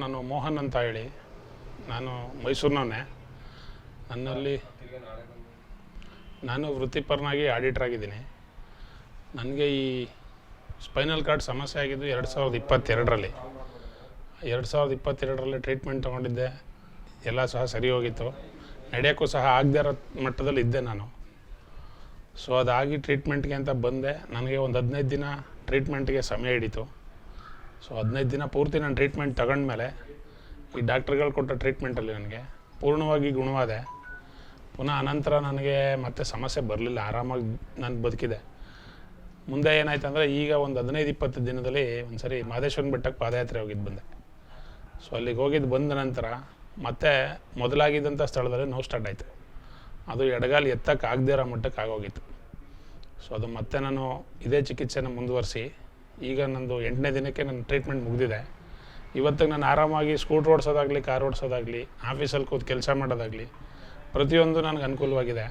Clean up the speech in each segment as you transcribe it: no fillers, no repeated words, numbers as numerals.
ನಾನು ಮೋಹನ್ ಅಂತ ಹೇಳಿ ನಾನು ಮೈಸೂರಿನವನೇ. ನಾನು ವೃತ್ತಿಪರನಾಗಿ ಆಡಿಟರ್ ಆಗಿದ್ದೀನಿ. ನನಗೆ ಈ ಸ್ಪೈನಲ್ ಕಾರ್ಡ್ ಸಮಸ್ಯೆ ಆಗಿದ್ದು 2022ರಲ್ಲಿ. 2022ರಲ್ಲಿ ಟ್ರೀಟ್ಮೆಂಟ್ ತೊಗೊಂಡಿದ್ದೆ. ಎಲ್ಲ ಸಹ ಸರಿ ಹೋಗಿತ್ತು. ನಡೆಯೋಕ್ಕೂ ಸಹ ಆಗದೇ ಇರೋ ಮಟ್ಟದಲ್ಲಿ ಇದ್ದೆ ನಾನು. ಸೊ ಅದಾಗಿ ಟ್ರೀಟ್ಮೆಂಟ್ಗೆ ಅಂತ ಬಂದೆ. ನನಗೆ ಒಂದು 15 ದಿನ ಟ್ರೀಟ್ಮೆಂಟ್ಗೆ ಸಮಯ ಹಿಡಿತು. ಸೊ 15 ದಿನ ಪೂರ್ತಿ ನಾನು ಟ್ರೀಟ್ಮೆಂಟ್ ತಗೊಂಡ್ಮೇಲೆ ಈ ಡಾಕ್ಟ್ರುಗಳು ಕೊಟ್ಟ ಟ್ರೀಟ್ಮೆಂಟಲ್ಲಿ ನನಗೆ ಪೂರ್ಣವಾಗಿ ಗುಣವಾದೆ. ಪುನಃ ಅನಂತರ ನನಗೆ ಮತ್ತೆ ಸಮಸ್ಯೆ ಬರಲಿಲ್ಲ. ಆರಾಮಾಗಿ ನಾನು ಬದುಕಿದೆ. ಮುಂದೆ ಏನಾಯ್ತು ಅಂದರೆ, ಈಗ ಒಂದು 15-20 ದಿನದಲ್ಲಿ ಒಂದು ಸರಿ ಮಹದೇಶ್ವರನ ಬೆಟ್ಟಕ್ಕೆ ಪಾದಯಾತ್ರೆ ಹೋಗಿದ್ದು ಬಂದೆ. ಸೊ ಅಲ್ಲಿಗೆ ಹೋಗಿದ್ದು ಬಂದ ನಂತರ ಮತ್ತೆ ಮೊದಲಾಗಿದ್ದಂಥ ಸ್ಥಳದಲ್ಲಿ ನೋವು ಸ್ಟಾರ್ಟ್ ಆಯಿತು. ಅದು ಎಡಗಾಲು ಎತ್ತಕ್ಕೆ ಆಗದೇ ಇರೋ ಮಟ್ಟಕ್ಕೆ ಆಗೋಗಿತ್ತು. ಸೊ ಅದು ಮತ್ತೆ ನಾನು ಇದೇ ಚಿಕಿತ್ಸೆನ ಮುಂದುವರಿಸಿ ಈಗ ನಂದು 8ನೇ ದಿನಕ್ಕೆ ನನ್ನ ಟ್ರೀಟ್ಮೆಂಟ್ ಮುಗಿದಿದೆ. ಇವತ್ತಿಗೆ ನಾನು ಆರಾಮಾಗಿ ಸ್ಕೂಟ್ರ್ ಓಡಿಸೋದಾಗಲಿ, ಕಾರ್ ಓಡಿಸೋದಾಗಲಿ, ಆಫೀಸಲ್ಲಿ ಕೂತು ಕೆಲಸ ಮಾಡೋದಾಗಲಿ ಪ್ರತಿಯೊಂದು ನನಗೆ ಅನುಕೂಲವಾಗಿದೆ.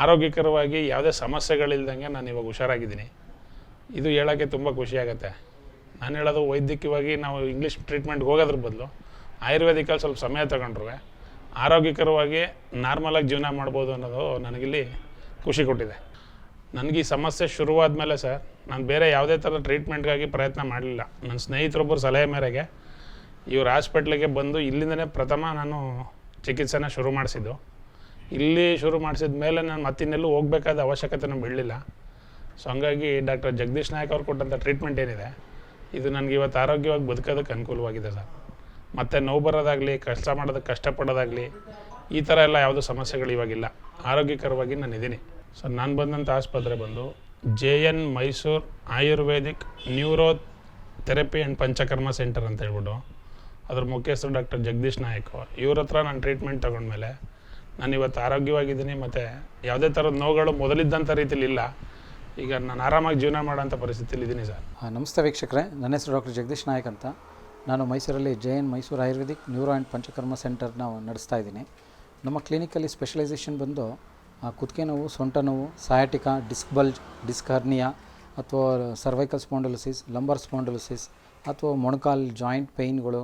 ಆರೋಗ್ಯಕರವಾಗಿ ಯಾವುದೇ ಸಮಸ್ಯೆಗಳಿಲ್ದಂಗೆ ನಾನು ಇವಾಗ ಹುಷಾರಾಗಿದ್ದೀನಿ. ಇದು ಹೇಳೋಕ್ಕೆ ತುಂಬ ಖುಷಿಯಾಗತ್ತೆ. ನಾನು ಹೇಳೋದು, ವೈದ್ಯಕೀಯವಾಗಿ ನಾವು ಇಂಗ್ಲೀಷ್ ಟ್ರೀಟ್ಮೆಂಟ್ಗೆ ಹೋಗೋದ್ರ ಬದಲು ಆಯುರ್ವೇದಿಕಲ್ಲಿ ಸ್ವಲ್ಪ ಸಮಯ ತಗೊಂಡ್ರು ಆರೋಗ್ಯಕರವಾಗಿ ನಾರ್ಮಲಾಗಿ ಜೀವನ ಮಾಡ್ಬೋದು ಅನ್ನೋದು ನನಗಿಲ್ಲಿ ಖುಷಿ ಕೊಟ್ಟಿದೆ. ನನಗೆ ಈ ಸಮಸ್ಯೆ ಶುರುವಾದ ಮೇಲೆ ಸರ್, ನಾನು ಬೇರೆ ಯಾವುದೇ ಥರ ಟ್ರೀಟ್ಮೆಂಟ್ಗಾಗಿ ಪ್ರಯತ್ನ ಮಾಡಲಿಲ್ಲ. ನನ್ನ ಸ್ನೇಹಿತರೊಬ್ಬರು ಸಲಹೆ ಮೇರೆಗೆ ಇವ್ರ ಹಾಸ್ಪಿಟ್ಲಿಗೆ ಬಂದು ಇಲ್ಲಿಂದನೇ ಪ್ರಥಮ ನಾನು ಚಿಕಿತ್ಸೆನ ಶುರು ಮಾಡಿಸಿದ್ದು. ಇಲ್ಲಿ ಶುರು ಮಾಡಿಸಿದ ಮೇಲೆ ನಾನು ಮತ್ತಿನ್ನೆಲ್ಲೂ ಹೋಗಬೇಕಾದ ಅವಶ್ಯಕತೆನೂ ಬೀಳಲಿಲ್ಲ. ಸೊ ಹಂಗಾಗಿ ಡಾಕ್ಟರ್ ಜಗದೀಶ್ ನಾಯಕ್ ಅವ್ರು ಕೊಟ್ಟಂಥ ಟ್ರೀಟ್ಮೆಂಟ್ ಏನಿದೆ, ಇದು ನನಗೆ ಇವತ್ತು ಆರೋಗ್ಯವಾಗಿ ಬದುಕೋದಕ್ಕೆ ಅನುಕೂಲವಾಗಿದೆ ಸರ್. ಮತ್ತು ನೋವು ಬರೋದಾಗಲಿ, ಕಷ್ಟ ಮಾಡೋದಕ್ಕೆ ಕಷ್ಟಪಡೋದಾಗಲಿ, ಈ ಥರ ಎಲ್ಲ ಯಾವುದೂ ಸಮಸ್ಯೆಗಳು ಇವಾಗಿಲ್ಲ. ಆರೋಗ್ಯಕರವಾಗಿ ನಾನು ಇದ್ದೀನಿ. ಸರ್, ನಾನು ಬಂದಂಥ ಆಸ್ಪತ್ರೆ ಬಂದು JN Mysuru Ayurvedic neuro therapy and panchakarma centre ಅಂತ ಹೇಳ್ಬಿಟ್ಟು, ಅದ್ರ ಮುಖ್ಯಸ್ಥರು ಡಾಕ್ಟರ್ ಜಗದೀಶ್ ನಾಯಕ್. ಇವ್ರ ಹತ್ರ ನಾನು ಟ್ರೀಟ್ಮೆಂಟ್ ತೊಗೊಂಡ್ಮೇಲೆ ನಾನು ಇವತ್ತು ಆರೋಗ್ಯವಾಗಿದ್ದೀನಿ. ಮತ್ತು ಯಾವುದೇ ಥರದ ನೋವುಗಳು ಮೊದಲಿದ್ದಂಥ ರೀತಿಲಿ ಇಲ್ಲ. ಈಗ ನಾನು ಆರಾಮಾಗಿ ಜೀವನ ಮಾಡೋಂಥ ಪರಿಸ್ಥಿತಿಲಿ ಇದ್ದೀನಿ ಸರ್. ನಮಸ್ತೆ ವೀಕ್ಷಕರೇ, ನನ್ನ ಹೆಸರು ಡಾಕ್ಟರ್ ಜಗದೀಶ್ ನಾಯಕ್ ಅಂತ. ನಾನು ಮೈಸೂರಲ್ಲಿ JN Mysuru Ayurvedic neuro and Panchakarma ಸೆಂಟರ್ನ ನಡೆಸ್ತಾ ಇದ್ದೀನಿ. ನಮ್ಮ ಕ್ಲಿನಿಕಲ್ಲಿ ಸ್ಪೆಷಲೈಸೇಷನ್ ಬಂದು ಕುತ್ತಿಗೆ ನೋವು, ಸೊಂಟ ನೋವು, sciatica, disc bulge, disc hernia ಅಥವಾ ಸರ್ವೈಕಲ್ ಸ್ಪಾಂಡಲೋಸಿಸ್, ಲಂಬರ್ ಸ್ಪಾಂಡಲೋಸಿಸ್ ಅಥವಾ ಮೊಣಕಾಲು ಜಾಯಿಂಟ್ ಪೇಯ್ನ್ಗಳು,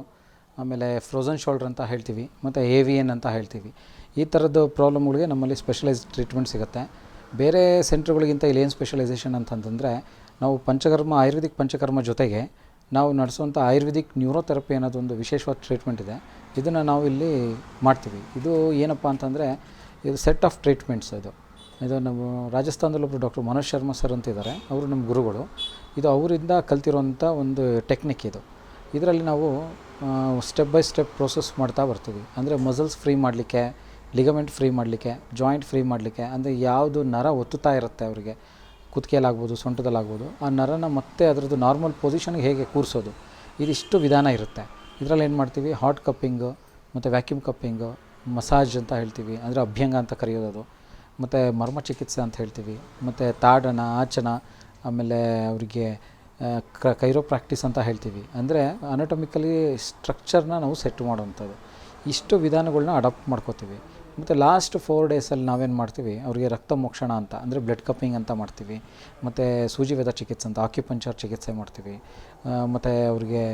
ಆಮೇಲೆ ಫ್ರೋಝನ್ ಶೋಲ್ಡ್ರ್ ಅಂತ ಹೇಳ್ತೀವಿ, ಮತ್ತು AVN ಅಂತ ಹೇಳ್ತೀವಿ. ಈ ಥರದ್ದು ಪ್ರಾಬ್ಲಮ್ಗಳಿಗೆ ನಮ್ಮಲ್ಲಿ ಸ್ಪೆಷಲೈಸ್ಡ್ ಟ್ರೀಟ್ಮೆಂಟ್ ಸಿಗುತ್ತೆ. ಬೇರೆ ಸೆಂಟ್ರ್ಗಳಿಗಿಂತ ಇಲ್ಲಿ ಏನು ಸ್ಪೆಷಲೈಸೇಷನ್ ಅಂತಂತಂದರೆ, ನಾವು ಆಯುರ್ವೇದಿಕ್ ಪಂಚಕರ್ಮ ಜೊತೆಗೆ ನಾವು ನಡೆಸುವಂಥ ಆಯುರ್ವೇದಿಕ್ ನ್ಯೂರೋಥೆರಪಿ ಅನ್ನೋದೊಂದು ವಿಶೇಷವಾದ ಟ್ರೀಟ್ಮೆಂಟ್ ಇದೆ. ಇದನ್ನು ನಾವು ಇಲ್ಲಿ ಮಾಡ್ತೀವಿ. ಇದು ಏನಪ್ಪ ಅಂತಂದರೆ, ಇದು ಸೆಟ್ ಆಫ್ ಟ್ರೀಟ್ಮೆಂಟ್ಸ್. ಇದು ನಮ್ಮ ರಾಜಸ್ಥಾನದಲ್ಲೊಬ್ಬರು ಡಾಕ್ಟರ್ ಮನೋಜ್ ಶರ್ಮಾ ಸರ್ ಅಂತ ಇದ್ದಾರೆ. ಅವರು ನಮ್ಮ ಗುರುಗಳು. ಇದು ಅವರಿಂದ ಕಲ್ತಿರೋಂಥ ಒಂದು ಟೆಕ್ನಿಕ್ ಇದು. ಇದರಲ್ಲಿ ನಾವು ಸ್ಟೆಪ್ ಬೈ ಸ್ಟೆಪ್ ಪ್ರೋಸೆಸ್ ಮಾಡ್ತಾ ಬರ್ತೀವಿ. ಅಂದರೆ ಮಸಲ್ಸ್ ಫ್ರೀ ಮಾಡಲಿಕ್ಕೆ, ಲಿಗಮೆಂಟ್ ಫ್ರೀ ಮಾಡಲಿಕ್ಕೆ, ಜಾಯಿಂಟ್ ಫ್ರೀ ಮಾಡಲಿಕ್ಕೆ, ಅಂದರೆ ಯಾವುದು ನರ ಒತ್ತುತ್ತಾ ಇರುತ್ತೆ ಅವರಿಗೆ, ಕುತ್ತಿಗೆಯಲ್ಲಾಗ್ಬೋದು, ಸೊಂಟದಲ್ಲಾಗ್ಬೋದು, ಆ ನರನ ಮತ್ತೆ ಅದರದ್ದು ನಾರ್ಮಲ್ ಪೊಸಿಷನ್ಗೆ ಹೇಗೆ ಕೂರಿಸೋದು, ಇದಿಷ್ಟು ವಿಧಾನ ಇರುತ್ತೆ. ಇದರಲ್ಲಿ ಏನು ಮಾಡ್ತೀವಿ, ಹಾಟ್ ಕಪ್ಪಿಂಗು ಮತ್ತು ವ್ಯಾಕ್ಯೂಮ್ ಕಪ್ಪಿಂಗು, ಮಸಾಜ್ ಅಂತ ಹೇಳ್ತೀವಿ, ಅಂದರೆ ಅಭ್ಯಂಗ ಅಂತ ಕರೆಯೋದು, ಮತ್ತು ಮರ್ಮ ಚಿಕಿತ್ಸೆ ಅಂತ ಹೇಳ್ತೀವಿ, ಮತ್ತು ತಾಡನ, ಆಚನ, ಆಮೇಲೆ ಅವರಿಗೆ ಕೈರೋಪ್ರಾಕ್ಟೀಸ್ ಅಂತ ಹೇಳ್ತೀವಿ. ಅಂದರೆ ಅನಾಟಮಿಕಲಿ ಸ್ಟ್ರಕ್ಚರ್ನ ನಾವು ಸೆಟ್ ಮಾಡೋವಂಥದ್ದು. ಇಷ್ಟು ವಿಧಾನಗಳನ್ನ ಅಡಾಪ್ಟ್ ಮಾಡ್ಕೋತೀವಿ. ಮತ್ತು ಲಾಸ್ಟ್ 4 ಡೇಸಲ್ಲಿ ನಾವೇನು ಮಾಡ್ತೀವಿ, ಅವರಿಗೆ ರಕ್ತ ಮೋಕ್ಷಣ ಅಂತ, ಅಂದರೆ ಬ್ಲಡ್ ಕಪ್ಪಿಂಗ್ ಅಂತ ಮಾಡ್ತೀವಿ, ಮತ್ತು ಸೂಜಿವೇದ ಚಿಕಿತ್ಸೆ ಅಂತ ಆಕ್ಯುಪಂಚರ್ ಚಿಕಿತ್ಸೆ ಮಾಡ್ತೀವಿ, ಮತ್ತು ಅವ್ರಿಗೆ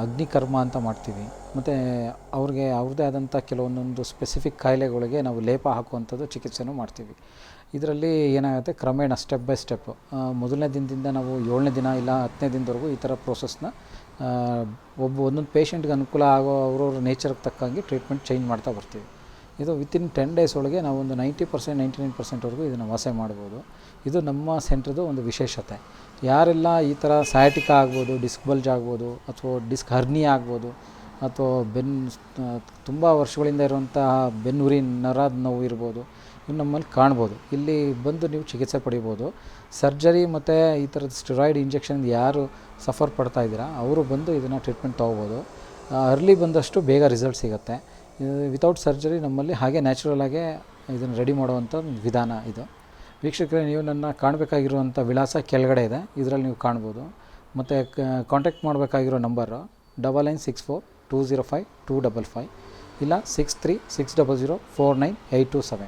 ಅಗ್ನಿಕರ್ಮ ಅಂತ ಮಾಡ್ತೀವಿ, ಮತ್ತು ಅವ್ರಿಗೆ ಅವ್ರದ್ದೇ ಆದಂಥ ಕೆಲವೊಂದೊಂದು ಸ್ಪೆಸಿಫಿಕ್ ಕಾಯಿಲೆಗಳಿಗೆ ನಾವು ಲೇಪ ಹಾಕುವಂಥದ್ದು ಚಿಕಿತ್ಸೆನೂ ಮಾಡ್ತೀವಿ. ಇದರಲ್ಲಿ ಏನಾಗುತ್ತೆ, ಕ್ರಮೇಣ ಸ್ಟೆಪ್ ಬೈ ಸ್ಟೆಪ್ಪು ಮೊದಲನೇ ದಿನದಿಂದ ನಾವು 7ನೇ ದಿನ ಇಲ್ಲ 10ನೇ ದಿನದವರೆಗೂ ಈ ಥರ ಪ್ರೋಸೆಸ್ನ ಒಂದೊಂದು ಪೇಷಂಟ್ಗೆ ಅನುಕೂಲ ಆಗೋ ಅವ್ರವ್ರ ನೇಚರ್ಗೆ ತಕ್ಕಂಗೆ ಟ್ರೀಟ್ಮೆಂಟ್ ಚೇಂಜ್ ಮಾಡ್ತಾ ಬರ್ತೀವಿ. ಇದು ವಿತಿನ್ 10 ಡೇಸ್ ಒಳಗೆ ನಾವು ಒಂದು 90% 99%ವರೆಗೂ ಇದನ್ನು ವಾಸಿ ಮಾಡ್ಬೋದು. ಇದು ನಮ್ಮ ಸೆಂಟ್ರದ್ದು ಒಂದು ವಿಶೇಷತೆ. ಯಾರೆಲ್ಲ ಈ ಥರ ಸಯಾಟಿಕಾ ಆಗ್ಬೋದು, ಡಿಸ್ಕ್ ಬಲ್ಜ್ ಆಗ್ಬೋದು, ಅಥವಾ ಡಿಸ್ಕ್ ಹರ್ನಿಯಾ ಆಗ್ಬೋದು, ಅಥವಾ ತುಂಬ ವರ್ಷಗಳಿಂದ ಇರುವಂತಹ ಬೆನ್ನುರಿನ ನರದ ನೋವು ಇರ್ಬೋದು, ಇವು ನಮ್ಮಲ್ಲಿ ಕಾಣ್ಬೋದು. ಇಲ್ಲಿ ಬಂದು ನೀವು ಚಿಕಿತ್ಸೆ ಪಡಿಬೋದು. ಸರ್ಜರಿ ಮತ್ತು ಈ ಥರದ ಸ್ಟೆರಾಯ್ಡ್ ಇಂಜೆಕ್ಷನ್ ಯಾರು ಸಫರ್ ಪಡ್ತಾ ಇದ್ದೀರಾ ಅವರು ಬಂದು ಇದನ್ನು ಟ್ರೀಟ್ಮೆಂಟ್ ತೊಗೋಬೋದು. ಅರ್ಲಿ ಬಂದಷ್ಟು ಬೇಗ ರಿಸಲ್ಟ್ ಸಿಗುತ್ತೆ. ವಿತೌಟ್ ಸರ್ಜರಿ ನಮ್ಮಲ್ಲಿ ಹಾಗೆ ನ್ಯಾಚುರಲಾಗೇ ಇದನ್ನು ರೆಡಿ ಮಾಡುವಂಥ ಒಂದು ವಿಧಾನ ಇದು. ವೀಕ್ಷಕರೇ, ನೀವು ನನ್ನ ಕಾಣಬೇಕಾಗಿರುವಂಥ ವಿಳಾಸ ಕೆಳಗಡೆ ಇದೆ, ಇದರಲ್ಲಿ ನೀವು ಕಾಣ್ಬೋದು. ಮತ್ತು ಕಾಂಟ್ಯಾಕ್ಟ್ ಮಾಡಬೇಕಾಗಿರೋ ನಂಬರು 9964 205 255 ಇಲ್ಲ 63 600 49827.